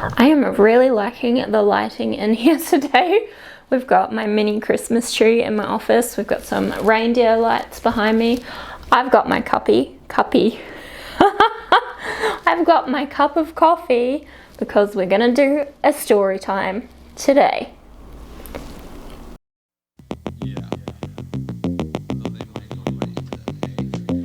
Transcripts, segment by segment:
I am really liking the lighting in here today. We've got my mini Christmas tree in my office. We've got some reindeer lights behind me. I've got my cuppy. I've got my cup of coffee because we're gonna do a story time today.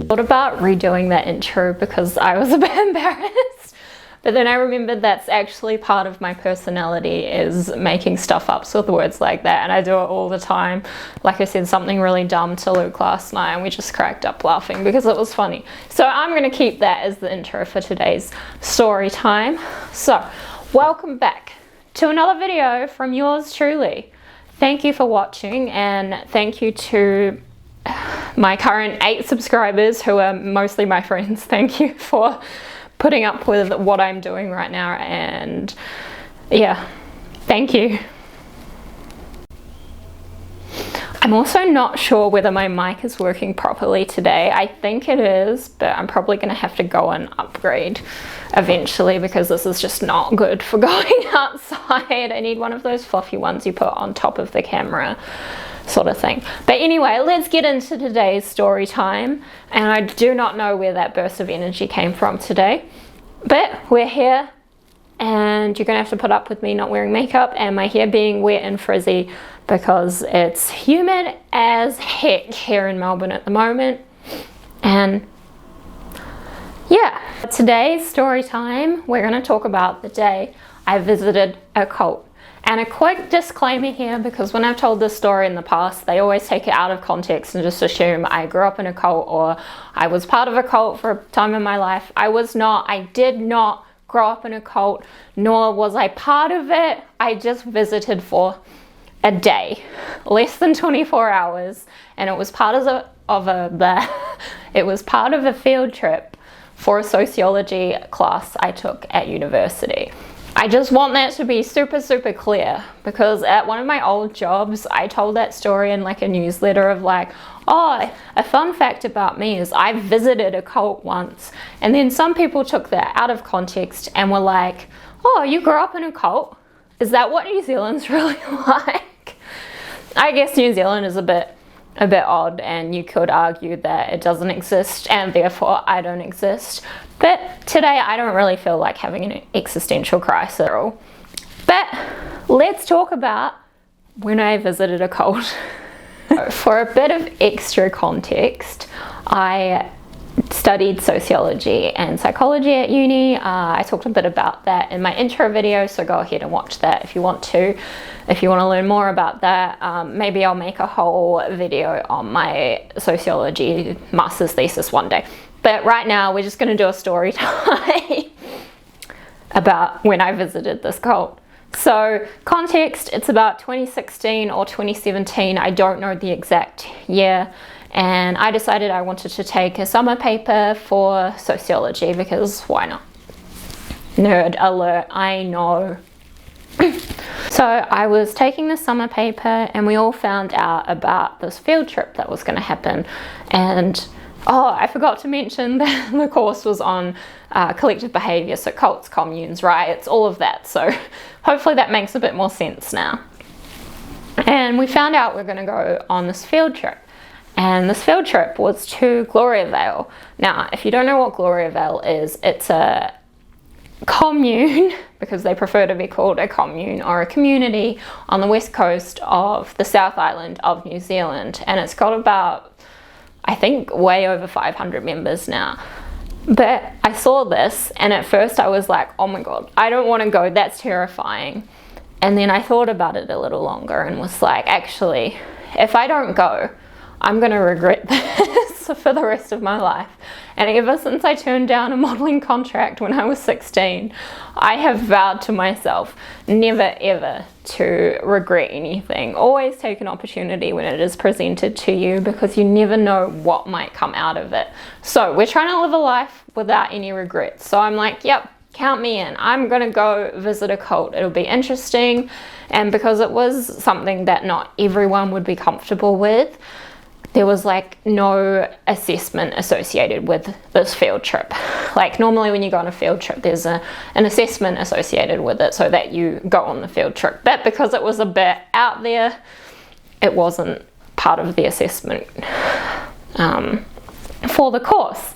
Thought about redoing that intro because I was a bit embarrassed, but then I remembered that's actually part of my personality, is making stuff up with words like that, and I do it all the time. Like I said something really dumb to Luke last night and we just cracked up laughing because it was funny. So I'm going to keep that as the intro for today's story time. So welcome back to another video from yours truly. Thank you for watching, and thank you to my current 8 subscribers who are mostly my friends. Thank you for putting up with what I'm doing right now, and yeah, thank you. I'm also not sure whether my mic is working properly today. I think it is, but I'm probably going to have to go and upgrade eventually because this is just not good for going outside. I need one of those fluffy ones you put on top of the camera sort of thing. But anyway, let's get into today's story time. And I do not know where that burst of energy came from today, but we're here, and you're gonna have to put up with me not wearing makeup and my hair being wet and frizzy because it's humid as heck here in Melbourne at the moment. And yeah, today's story time, we're gonna talk about the day I visited a cult. And a quick disclaimer here, because when I've told this story in the past, they always take it out of context and just assume I grew up in a cult or I was part of a cult for a time in my life. I did not grow up in a cult, nor was I part of it. I just visited for a day, less than 24 hours, and it was part of a field trip for a sociology class I took at university. I just want that to be super clear, because at one of my old jobs I told that story in like a newsletter of like, oh, a fun fact about me is I visited a cult once, and then some people took that out of context and were like, oh, you grew up in a cult? Is that what New Zealand's really like? I guess New Zealand is a bit odd, and you could argue that it doesn't exist and therefore I don't exist. But today I don't really feel like having an existential crisis at all. But let's talk about when I visited a cult. For a bit of extra context, I studied sociology and psychology at uni. I talked a bit about that in my intro video, so go ahead and watch that if you want to. If you want to learn more about that, maybe I'll make a whole video on my sociology master's thesis one day. But right now we're just going to do a story time about when I visited this cult. So context, it's about 2016 or 2017, I don't know the exact year, and I decided I wanted to take a summer paper for sociology because why not? Nerd alert, I know. So I was taking the summer paper and we all found out about this field trip that was going to happen, and oh, I forgot to mention that the course was on collective behaviour, so cults, communes, riots, all of that. So hopefully that makes a bit more sense now. And we found out we're going to go on this field trip. And this field trip was to Gloriavale. Now, if you don't know what Gloriavale is, it's a commune, because they prefer to be called a commune or a community, on the west coast of the South Island of New Zealand. And it's got about, I think, way over 500 members now. But I saw this and at first I was like, oh my god, I don't want to go, that's terrifying. And then I thought about it a little longer and was like, actually, if I don't go, I'm going to regret this for the rest of my life. And ever since I turned down a modelling contract when I was 16, I have vowed to myself never ever to regret anything. Always take an opportunity when it is presented to you, because you never know what might come out of it. So we're trying to live a life without any regrets. So I'm like, yep, count me in. I'm going to go visit a cult. It'll be interesting. And because it was something that not everyone would be comfortable with, there was like no assessment associated with this field trip. Like normally when you go on a field trip, there's an assessment associated with it so that you go on the field trip. But because it was a bit out there, it wasn't part of the assessment for the course.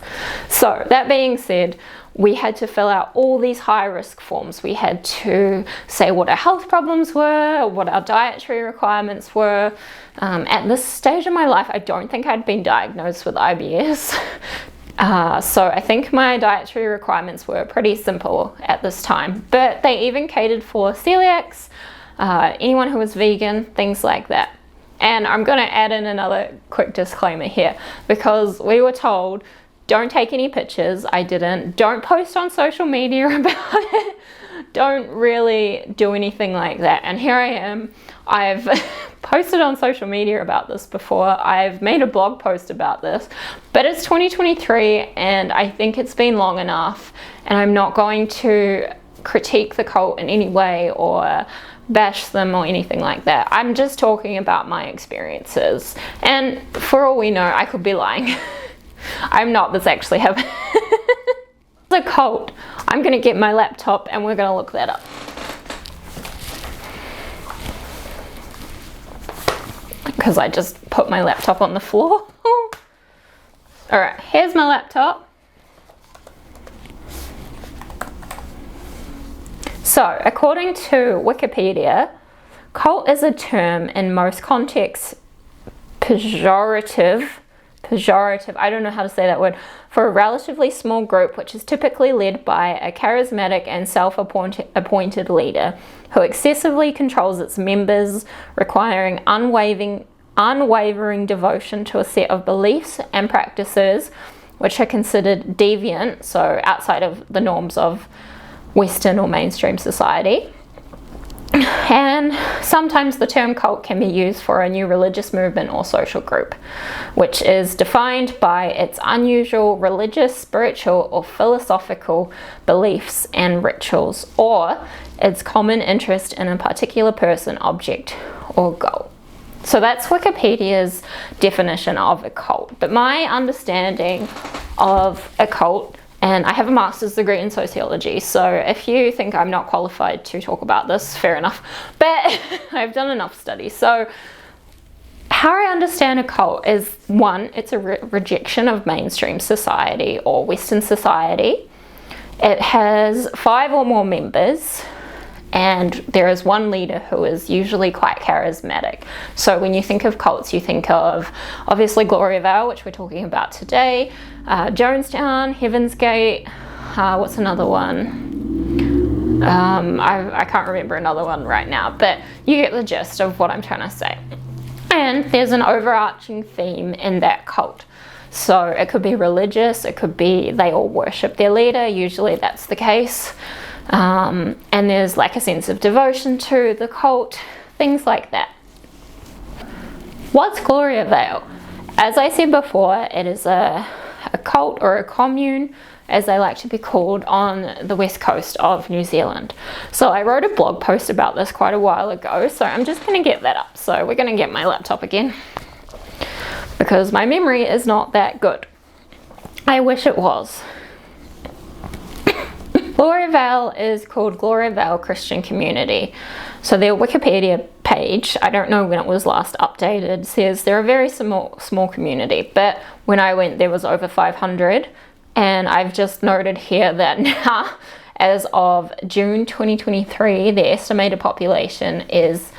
So that being said, we had to fill out all these high risk forms. We had to say what our health problems were, what our dietary requirements were. At this stage of my life, I don't think I'd been diagnosed with IBS. So I think my dietary requirements were pretty simple at this time, but they even catered for celiacs, anyone who was vegan, things like that. And I'm going to add in another quick disclaimer here, because we were told, don't take any pictures. I didn't. Don't post on social media about it. Don't really do anything like that. And here I am. I've posted on social media about this before. I've made a blog post about this, but it's 2023 and I think it's been long enough, and I'm not going to critique the cult in any way or bash them or anything like that. I'm just talking about my experiences, and for all we know, I could be lying. I'm not. This actually happened. It's a cult. I'm gonna get my laptop and we're gonna look that up. Because I just put my laptop on the floor. Alright, here's my laptop. So, according to Wikipedia, cult is a term in most contexts pejorative, I don't know how to say that word, for a relatively small group which is typically led by a charismatic and self-appointed leader who excessively controls its members, requiring unwavering devotion to a set of beliefs and practices which are considered deviant, so outside of the norms of Western or mainstream society. And sometimes the term cult can be used for a new religious movement or social group, which is defined by its unusual religious, spiritual, or philosophical beliefs and rituals, or its common interest in a particular person, object, or goal. So that's Wikipedia's definition of a cult. But my understanding of a cult, and I have a master's degree in sociology, so if you think I'm not qualified to talk about this, fair enough. But I've done enough studies. So how I understand a cult is, one, it's a rejection of mainstream society or Western society. It has 5 or more members, and there is one leader who is usually quite charismatic. So when you think of cults, you think of obviously Gloriavale, which we're talking about today, Jonestown, Heaven's Gate, what's another one? I can't remember another one right now, but you get the gist of what I'm trying to say. And there's an overarching theme in that cult. So it could be religious, it could be they all worship their leader, usually that's the case. And there's like a sense of devotion to the cult, things like that. What's Gloriavale? As I said before, it is a cult or a commune, as they like to be called, on the west coast of New Zealand. So I wrote a blog post about this quite a while ago, so I'm just going to get that up. So we're going to get my laptop again, because my memory is not that good. I wish it was. Gloriavale is called Gloriavale Christian Community. So their Wikipedia page, I don't know when it was last updated, says they're a very small community, but when I went there was over 500, and I've just noted here that now, as of June 2023, the estimated population is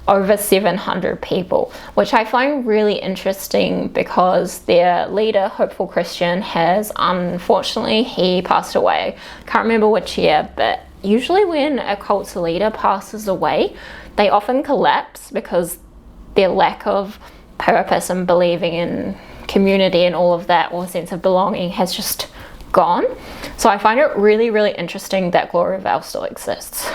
over 700 people, which I find really interesting because their leader, Hopeful Christian, has unfortunately, he passed away. Can't remember which year, but usually when a cult's leader passes away, they often collapse because their lack of purpose and believing in community and all of that, or sense of belonging, has just gone. So I find it really, really interesting that Gloriavale still exists.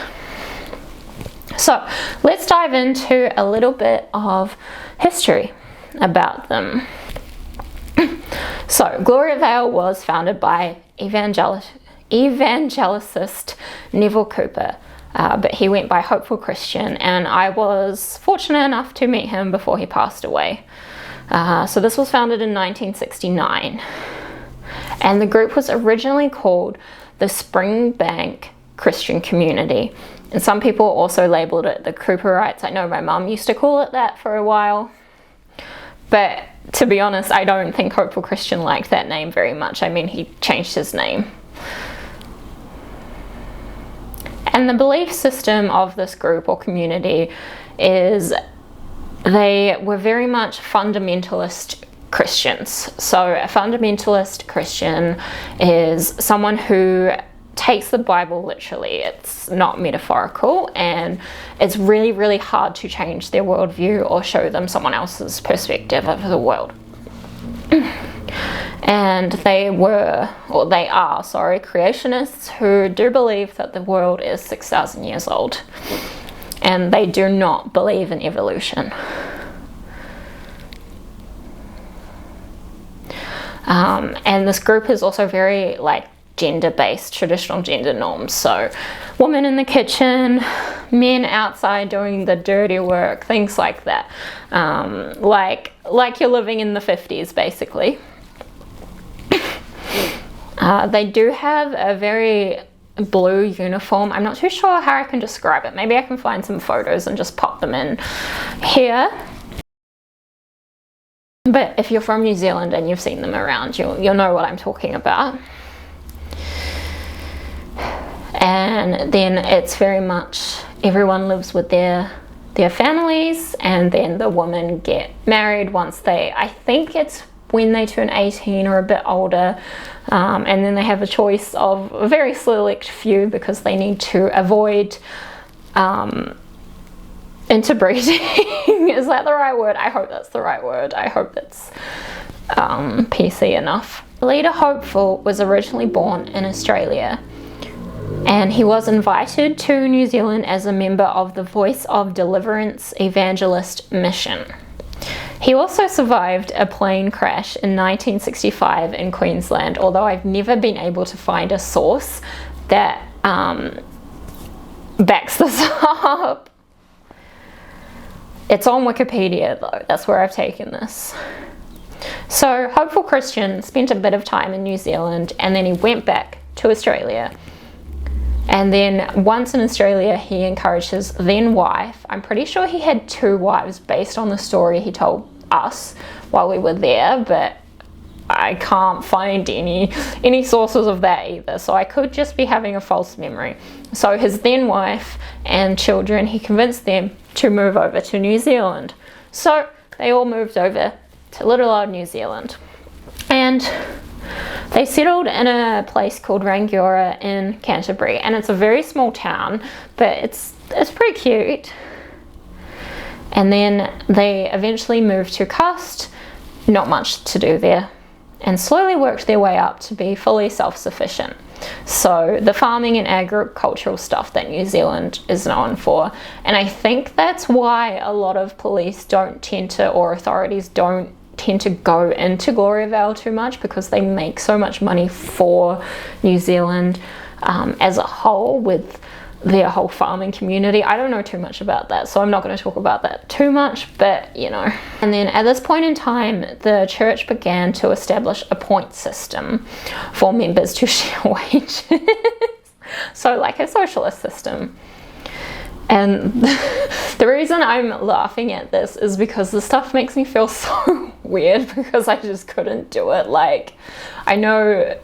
So let's dive into a little bit of history about them. So Gloriavale was founded by evangelicist Neville Cooper, but he went by Hopeful Christian, and I was fortunate enough to meet him before he passed away. So this was founded in 1969. And the group was originally called the Springbank Christian Community. And some people also labeled it the Cooperites. I know my mum used to call it that for a while. But to be honest, I don't think Hopeful Christian liked that name very much. I mean, he changed his name. And the belief system of this group or community is they were very much fundamentalist Christians. So a fundamentalist Christian is someone who takes the Bible literally. It's not metaphorical, and it's really, really hard to change their worldview or show them someone else's perspective of the world. And they are, creationists who do believe that the world is 6,000 years old, and they do not believe in evolution. And this group is also very gender-based, traditional gender norms. So women in the kitchen, men outside doing the dirty work, things like that. Like you're living in the 50s, basically. They do have a very blue uniform. I'm not too sure how I can describe it. Maybe I can find some photos and just pop them in here. But if you're from New Zealand and you've seen them around, you'll know what I'm talking about. And then it's very much everyone lives with their families, and then the women get married once I think it's when they turn 18 or a bit older, and then they have a choice of a very select few because they need to avoid interbreeding. Is that the right word? I hope that's the right word. I hope it's PC enough. Leader Hopeful was originally born in Australia, and he was invited to New Zealand as a member of the Voice of Deliverance Evangelist Mission. He also survived a plane crash in 1965 in Queensland, although I've never been able to find a source that backs this up. It's on Wikipedia though, that's where I've taken this. So Hopeful Christian spent a bit of time in New Zealand, and then he went back to Australia. And then once in Australia, he encouraged his then wife. I'm pretty sure he had 2 wives based on the story he told us while we were there, but I can't find any sources of that either. So I could just be having a false memory. So his then wife and children, he convinced them to move over to New Zealand. So they all moved over to little old New Zealand. And they settled in a place called Rangiora in Canterbury, and it's a very small town, but it's pretty cute. And then they eventually moved to Cust, not much to do there, and slowly worked their way up to be fully self-sufficient. So the farming and agricultural stuff that New Zealand is known for, and I think that's why a lot of police or authorities don't tend to go into Gloriavale too much, because they make so much money for New Zealand as a whole with their whole farming community. I don't know too much about that, so I'm not going to talk about that too much, but you know. And then at this point in time, the church began to establish a point system for members to share wages. So like a socialist system. And the reason I'm laughing at this is because the stuff makes me feel so weird, because I just couldn't do it. I know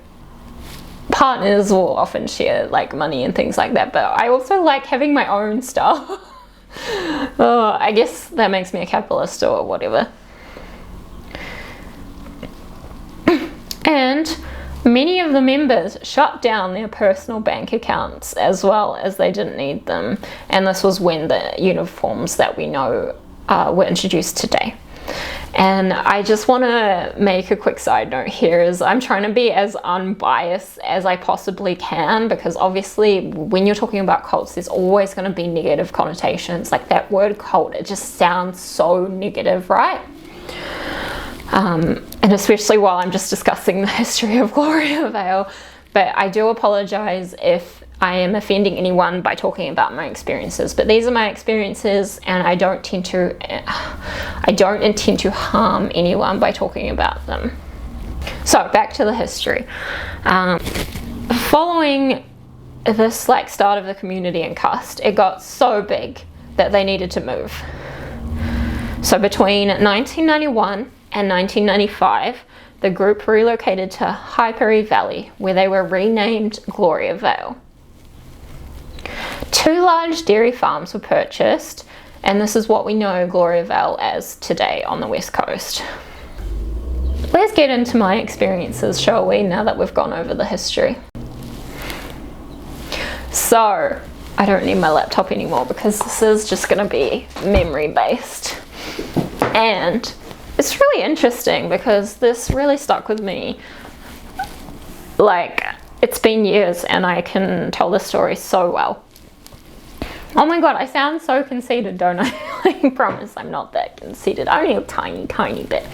partners will often share money and things like that, but I also like having my own stuff. Oh, I guess that makes me a capitalist or whatever. And many of the members shut down their personal bank accounts as well, as they didn't need them. And this was when the uniforms that we know were introduced today. And I just want to make a quick side note here, is I'm trying to be as unbiased as I possibly can, because obviously when you're talking about cults, there's always going to be negative connotations. That word cult, it just sounds so negative, right? And especially while I'm just discussing the history of Gloriavale. But I do apologize if I am offending anyone by talking about my experiences, but these are my experiences, and I don't intend to harm anyone by talking about them. So back to the history. Following this like start of the community in Cust, it got so big that they needed to move. So between 1991 and 1995, the group relocated to Hypery Valley, where they were renamed Gloriavale. 2 large dairy farms were purchased, and this is what we know Gloriavale as today on the west coast. Let's get into my experiences, shall we, now that we've gone over the history. So, I don't need my laptop anymore because this is just going to be memory based. And it's really interesting because this really stuck with me. Like, it's been years and I can tell the story so well. Oh my god, I sound so conceited, don't I? I promise I'm not that conceited, only a tiny, tiny bit.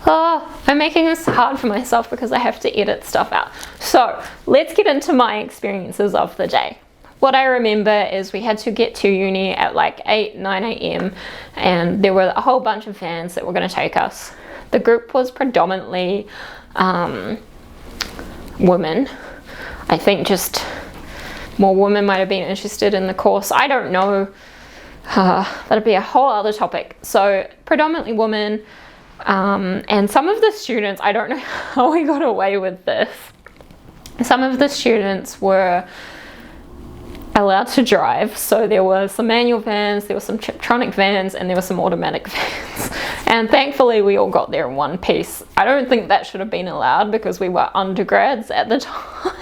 Oh, I'm making this hard for myself because I have to edit stuff out. So, let's get into my experiences of the day. What I remember is we had to get to uni at like 8, 9 a.m. and there were a whole bunch of vans that were going to take us. The group was predominantly women. I think just more women might have been interested in the course. I don't know. That'd be a whole other topic. So predominantly women, and some of the students, I don't know how we got away with this. Some of the students were allowed to drive, so there were some manual vans, there were some Chiptronic vans, and there were some automatic vans, and thankfully we all got there in one piece. I don't think that should have been allowed because we were undergrads at the time.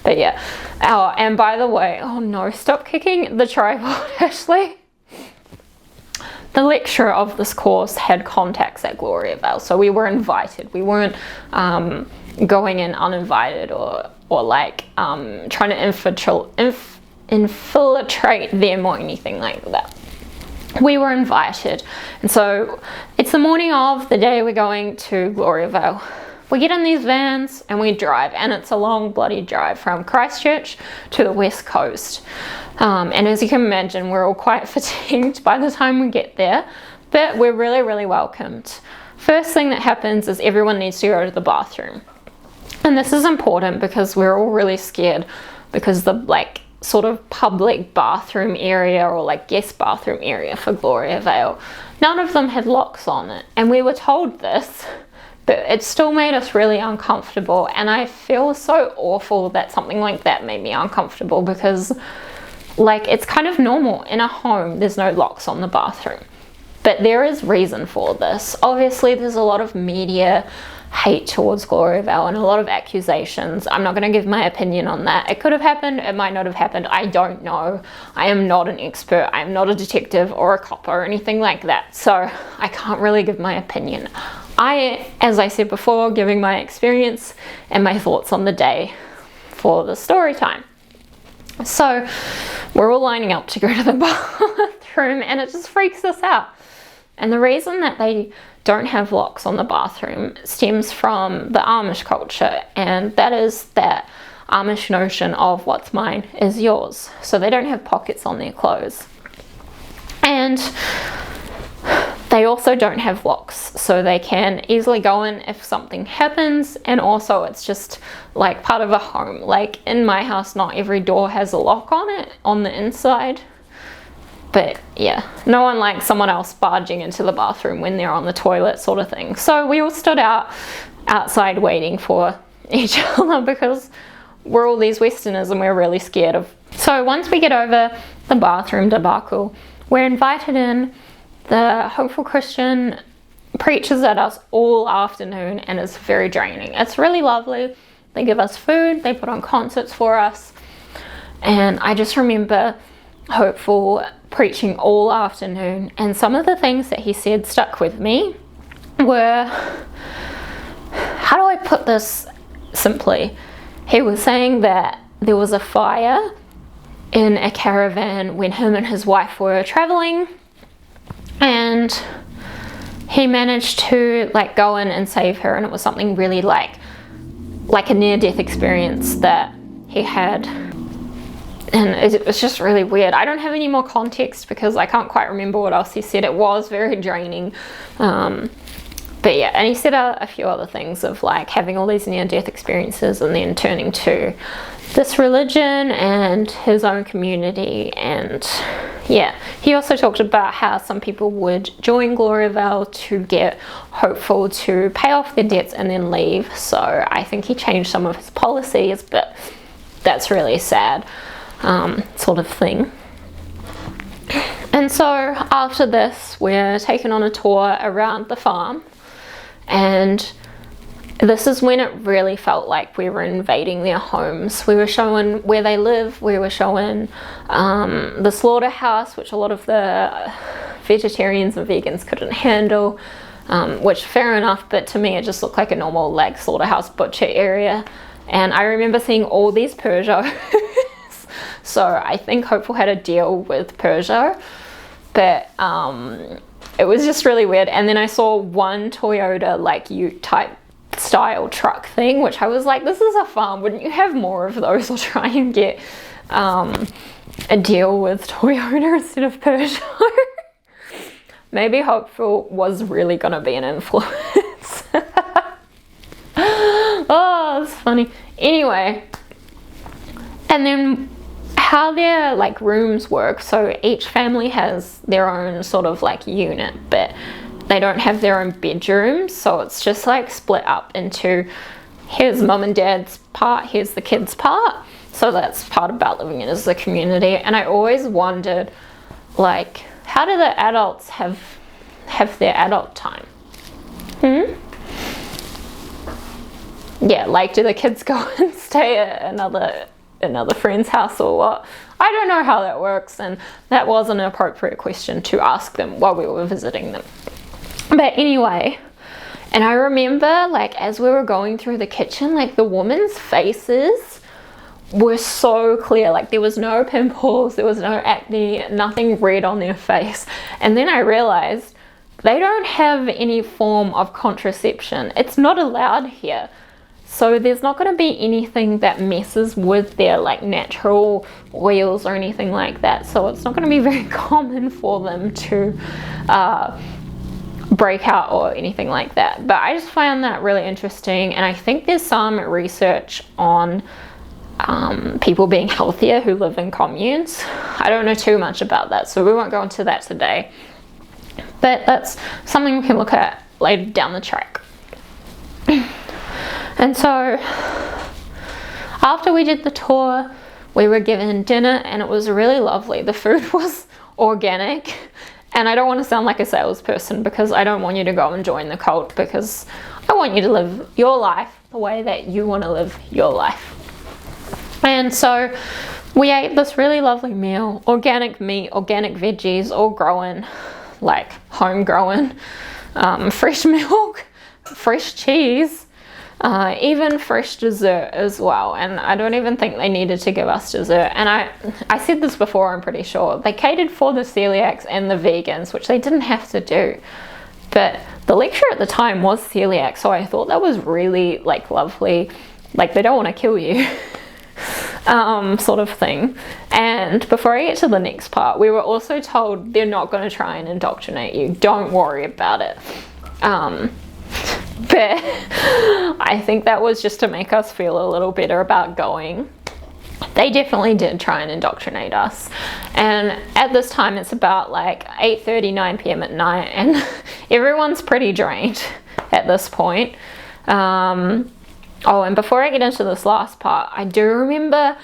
But yeah. Oh, and by the way, oh no, stop kicking the tripod, Ashley. The lecturer of this course had contacts at Gloriavale, so we were invited. We weren't going in uninvited or like trying to infiltrate them or anything like that. We were invited, and so it's the morning of the day we're going to Gloriavale. We get in these vans and we drive, and it's a long bloody drive from Christchurch to the west coast. And as you can imagine, we're all quite fatigued by the time we get there, but we're really, really welcomed. First thing that happens is everyone needs to go to the bathroom. And this is important because we're all really scared because the like sort of public bathroom area or like guest bathroom area for Gloriavale, none of them had locks on it. And we were told this, but it still made us really uncomfortable. And I feel so awful that something like that made me uncomfortable because like it's kind of normal in a home, there's no locks on the bathroom. But there is reason for this. Obviously there's a lot of media hate towards Gloriavale and a lot of accusations. I'm not going to give my opinion on that. It could have happened, it might not have happened, I don't know. I am not an expert, I am not a detective or a cop or anything like that, so I can't really give my opinion. As I said before, giving my experience and my thoughts on the day for the story time. So we're all lining up to go to the bathroom and it just freaks us out. And the reason that they don't have locks on the bathroom stems from the Amish culture, and that is that Amish notion of what's mine is yours. So they don't have pockets on their clothes. And they also don't have locks, so they can easily go in if something happens, and also it's just like part of a home. Like in my house, not every door has a lock on it on the inside. But yeah, no one likes someone else barging into the bathroom when they're on the toilet sort of thing. So we all stood outside waiting for each other because we're all these Westerners and we're really scared of. So once we get over the bathroom debacle, we're invited in. The Hopeful Christian preaches at us all afternoon and it's very draining. It's really lovely. They give us food, they put on concerts for us. And I just remember Hopeful preaching all afternoon, and some of the things that he said stuck with me were, how do I put this simply? He was saying that there was a fire in a caravan when him and his wife were traveling, and he managed to like go in and save her, and it was something really like a near-death experience that he had. And it was just really weird. I don't have any more context because I can't quite remember what else he said. It was very draining. But yeah, and he said a few other things of like having all these near-death experiences and then turning to this religion and his own community. And yeah, he also talked about how some people would join Gloriavale to get hopeful to pay off their debts and then leave. So I think he changed some of his policies, but that's really sad. Sort of thing. And so after this, we're taken on a tour around the farm, and this is when it really felt like we were invading their homes. We were shown where they live, we were shown the slaughterhouse, which a lot of the vegetarians and vegans couldn't handle, which fair enough, but to me it just looked like a normal like slaughterhouse butcher area. And I remember seeing all these Peugeots. So I think Hopeful had a deal with Peugeot, but it was just really weird. And then I saw one Toyota like Ute type style truck thing, which I was like, this is a farm, wouldn't you have more of those, or try and get a deal with Toyota instead of Peugeot? Maybe Hopeful was really gonna be an influence. Oh, it's funny. Anyway, and then how their like rooms work, so each family has their own sort of like unit, but they don't have their own bedrooms, so it's just like split up into, here's mum and dad's part, here's the kids part. So that's part about living in as a community. And I always wondered, like, how do the adults have their adult time? Yeah, like, do the kids go and stay at another friend's house or what? I don't know how that works, and that was an appropriate question to ask them while we were visiting them. But anyway, and I remember like as we were going through the kitchen, like the women's faces were so clear, like there was no pimples, there was no acne, nothing red on their face. And then I realized they don't have any form of contraception. It's not allowed here. So there's not going to be anything that messes with their like natural oils or anything like that. So it's not going to be very common for them to break out or anything like that. But I just found that really interesting, and I think there's some research on people being healthier who live in communes. I don't know too much about that, so we won't go into that today. But that's something we can look at later down the track. And so after we did the tour, we were given dinner, and it was really lovely. The food was organic, and I don't want to sound like a salesperson because I don't want you to go and join the cult, because I want you to live your life the way that you want to live your life. And so we ate this really lovely meal, organic meat, organic veggies, all grown, like homegrown, fresh milk, fresh cheese, even fresh dessert as well. And I don't even think they needed to give us dessert. And I said this before, I'm pretty sure. They catered for the celiacs and the vegans, which they didn't have to do. But the lecturer at the time was celiac, so I thought that was really like lovely. Like, they don't want to kill you. Sort of thing. And before I get to the next part, we were also told they're not going to try and indoctrinate you. Don't worry about it. But I think that was just to make us feel a little better about going. They definitely did try and indoctrinate us. And at this time, it's about like 8:30, 9 p.m. at night, and everyone's pretty drained at this point. Oh, and before I get into this last part, I do remember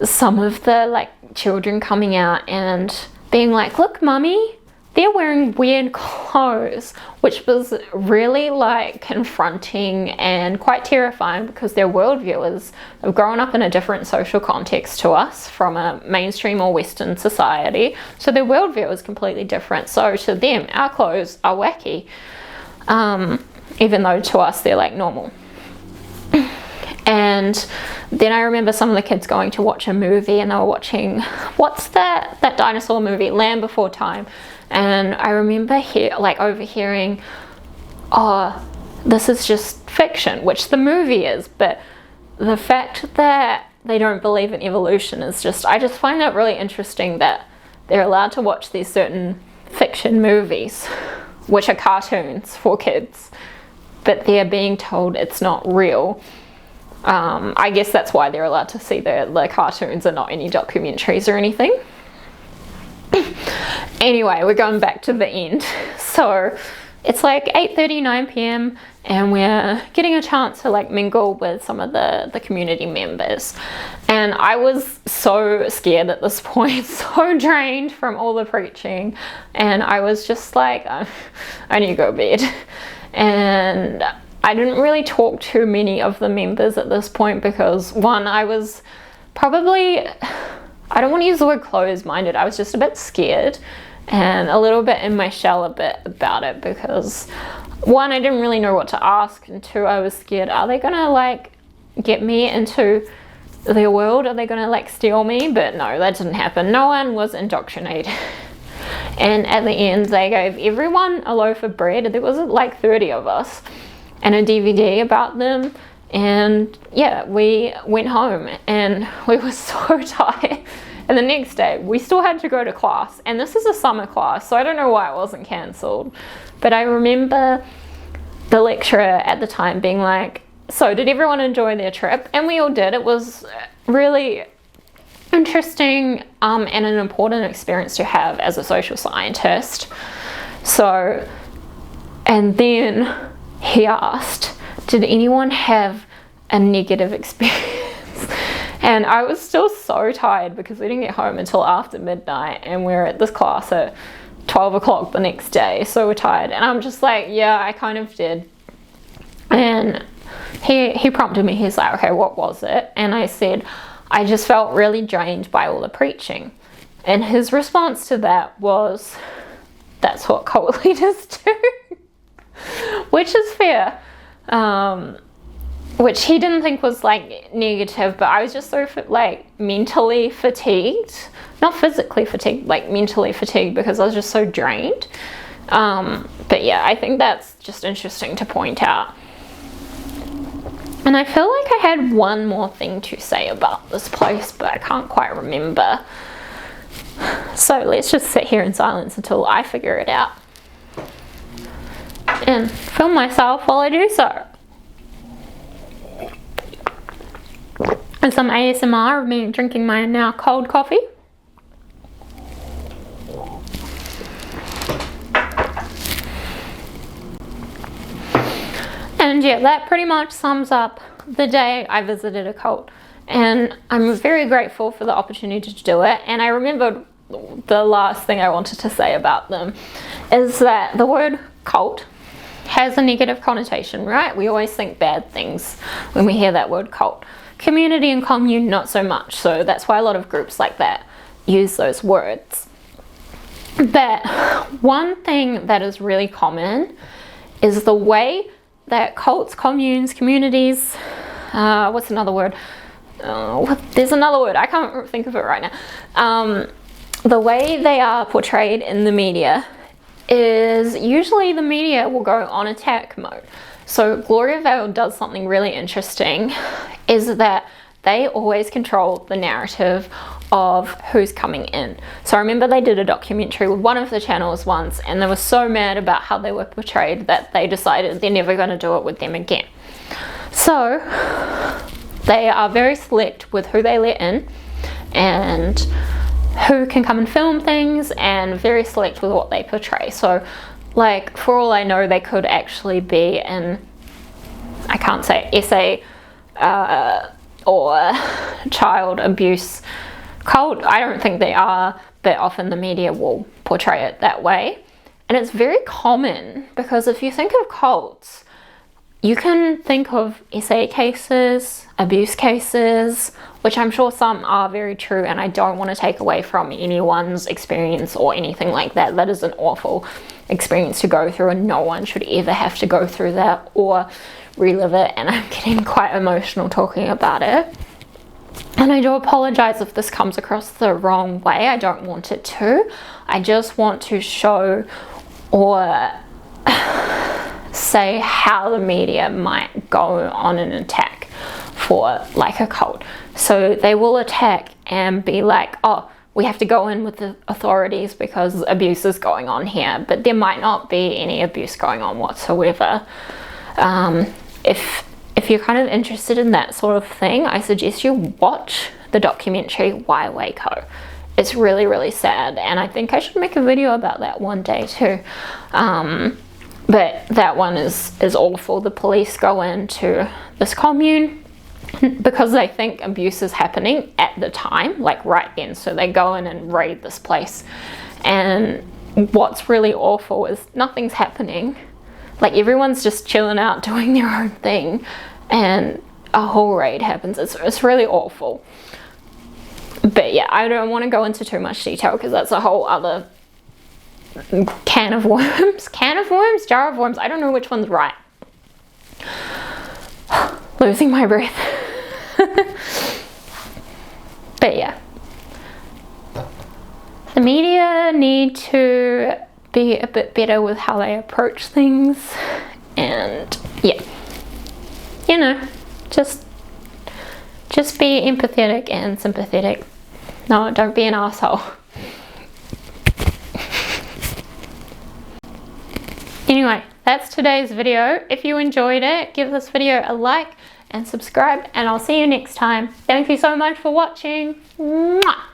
some of the like children coming out and being like, look, mummy, they're wearing weird clothes, which was really like confronting and quite terrifying, because their worldview have grown up in a different social context to us from a mainstream or Western society. So their worldview is completely different. So to them, our clothes are wacky, even though to us they're like normal. And then I remember some of the kids going to watch a movie, and they were watching, what's that dinosaur movie, Land Before Time. And I remember overhearing, oh, this is just fiction, which the movie is, but the fact that they don't believe in evolution is just, I just find that really interesting that they're allowed to watch these certain fiction movies, which are cartoons for kids, but they're being told it's not real. I guess that's why they're allowed to see the cartoons and not any documentaries or anything. Anyway, we're going back to the end. So it's like 8:30, 9 p.m. and we're getting a chance to mingle with some of the community members. And I was so scared at this point, so drained from all the preaching. And I was just like, I need to go to bed. And I didn't really talk to many of the members at this point because, one, I was probably, I don't want to use the word closed-minded, I was just a bit scared and a little bit in my shell a bit about it because, one, I didn't really know what to ask, and two, I was scared, are they gonna get me into their world? Are they gonna steal me? But no, that didn't happen. No one was indoctrinated. And at the end, they gave everyone a loaf of bread. There was 30 of us, and a DVD about them. And yeah, we went home and we were so tired. And the next day, we still had to go to class. And this is a summer class, so I don't know why it wasn't cancelled. But I remember the lecturer at the time being like, so did everyone enjoy their trip? And we all did. It was really interesting and an important experience to have as a social scientist. So, and then he asked, did anyone have a negative experience? And I was still so tired because we didn't get home until after midnight and we're at this class at 12 o'clock the next day, so we're tired. And I'm just like, yeah, I kind of did. And he prompted me, he's like, okay, what was it? And I said, I just felt really drained by all the preaching. And his response to that was, that's what cult leaders do. Which is fair. Which he didn't think was negative, but I was just so mentally fatigued. Not physically fatigued, mentally fatigued because I was just so drained. But yeah, I think that's just interesting to point out. And I feel like I had one more thing to say about this place, but I can't quite remember. So let's just sit here in silence until I figure it out. And film myself while I do so. And some ASMR of me drinking my now cold coffee. And yeah, that pretty much sums up the day I visited a cult. And I'm very grateful for the opportunity to do it. And I remembered the last thing I wanted to say about them is that the word cult has a negative connotation, right? We always think bad things when we hear that word cult. Community and commune, not so much. So that's why a lot of groups like that use those words. But one thing that is really common is the way that cults, communes, communities, what's another word? There's another word, I can't think of it right now. The way they are portrayed in the media is usually the media will go on attack mode. So Gloriavale does something really interesting, is that they always control the narrative of who's coming in. So I remember they did a documentary with one of the channels once, and they were so mad about how they were portrayed that they decided they're never going to do it with them again. So they are very select with who they let in and who can come and film things, and very select with what they portray. So for all I know, they could actually be in, I can't say essay or child abuse cult. I don't think they are, but often the media will portray it that way. And it's very common because if you think of cults, you can think of SA cases, abuse cases, which I'm sure some are very true, and I don't want to take away from anyone's experience or anything like that. That is an awful experience to go through, and no one should ever have to go through that or relive it, and I'm getting quite emotional talking about it. And I do apologize if this comes across the wrong way. I don't want it to. I just want to show or say how the media might go on an attack for like a cult. So they will attack and be like, oh, we have to go in with the authorities because abuse is going on here, but there might not be any abuse going on whatsoever. If you're kind of interested in that sort of thing, I suggest you watch the documentary Why Waco. It's really, really sad, and I think I should make a video about that one day too. But that one is awful. The police go into this commune because they think abuse is happening at the time, like right then. So they go in and raid this place. And what's really awful is nothing's happening. Like everyone's just chilling out doing their own thing. And a whole raid happens. It's really awful. But yeah, I don't want to go into too much detail because that's a whole other can of worms. Can of worms? Jar of worms? I don't know which one's right. Losing my breath. But yeah, the media need to be a bit better with how they approach things, and yeah, you know, just be empathetic and sympathetic. No, don't be an asshole. Anyway, that's today's video. If you enjoyed it, give this video a like and subscribe, and I'll see you next time. Thank you so much for watching. Mwah!